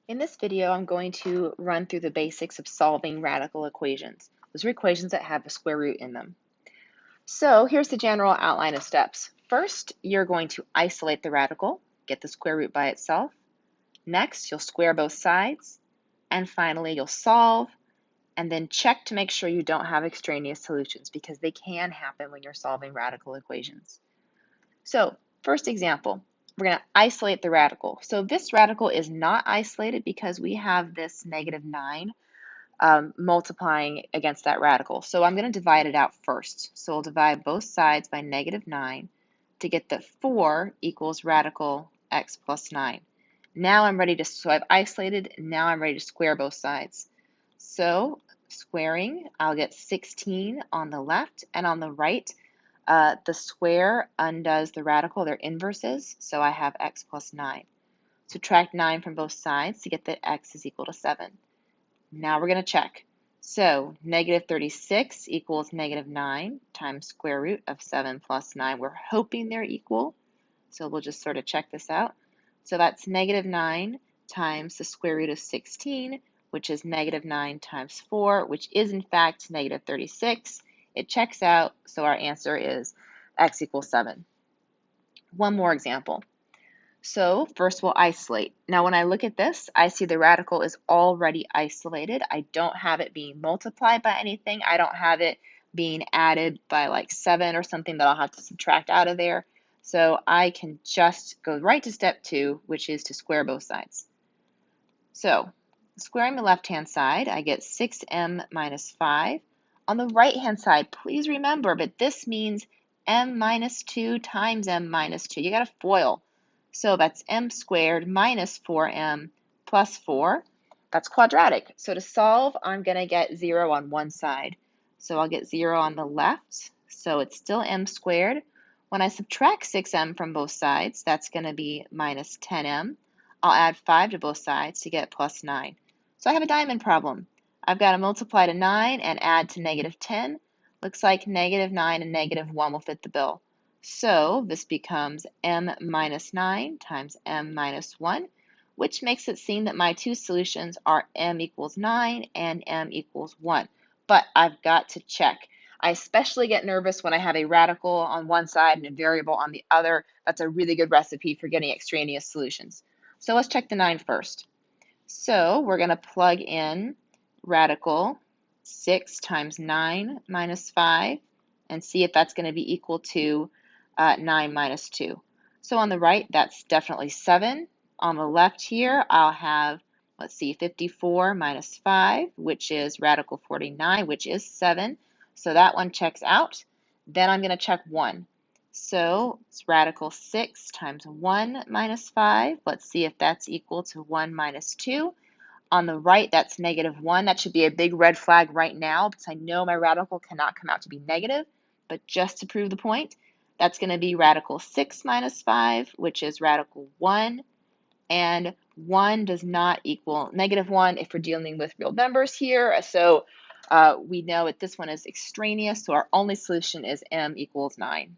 In this video, I'm going to run through the basics of solving radical equations. Those are equations that have a square root in them. So here's the general outline of steps. First, you're going to isolate the radical, get the square root by itself. Next, you'll square both sides. And finally, you'll solve, and then check to make sure you don't have extraneous solutions because they can happen when you're solving radical equations. So, first example, we're going to isolate the radical. So this radical is not isolated because we have this -9 multiplying against that radical. So I'm going to divide it out first. So we'll divide both sides by -9 to get that 4 equals radical x plus 9. Now I'm ready to, so I've isolated, now I'm ready to square both sides. So squaring, I'll get 16 on the left, and on the right, the square undoes the radical, they're inverses, so I have x plus 9. Subtract 9 from both sides to get that x is equal to 7. Now we're going to check. So -36 equals -9 times square root of 7 plus 9. We're hoping they're equal, so we'll just sort of check this out. So that's -9 times the square root of 16, which is -9 times 4, which is in fact -36. It checks out, so our answer is x equals 7. One more example. So first we'll isolate. Now when I look at this, I see the radical is already isolated. I don't have it being multiplied by anything. I don't have it being added by like 7 or something that I'll have to subtract out of there. So I can just go right to step 2, which is to square both sides. So squaring the left-hand side, I get 6m minus 5. On the right-hand side, please remember, but this means m minus 2 times m minus 2. You got to FOIL. So that's m squared minus 4m plus 4. That's quadratic. So to solve, I'm going to get 0 on one side. So I'll get 0 on the left. So it's still m squared. When I subtract 6m from both sides, that's going to be minus 10m. I'll add 5 to both sides to get plus 9. So I have a diamond problem. I've got to multiply to 9 and add to -10. Looks like -9 and -1 will fit the bill. So this becomes m minus 9 times m minus 1, which makes it seem that my two solutions are m equals 9 and m equals 1. But I've got to check. I especially get nervous when I have a radical on one side and a variable on the other. That's a really good recipe for getting extraneous solutions. So let's check the 9 first. So we're going to plug in radical 6 times 9 minus 5 and see if that's going to be equal to 9 minus 2. So on the right, that's definitely 7. On the left here, I'll have, let's see, 54 minus 5, which is radical 49, which is 7. So that one checks out. Then I'm going to check 1. So it's radical 6 times 1 minus 5. Let's see if that's equal to 1 minus 2. On the right, that's -1. That should be a big red flag right now because I know my radical cannot come out to be negative. But just to prove the point, that's going to be radical 6 minus 5, which is radical 1. And 1 does not equal -1 if we're dealing with real numbers here. So we know that this one is extraneous, so our only solution is m equals 9.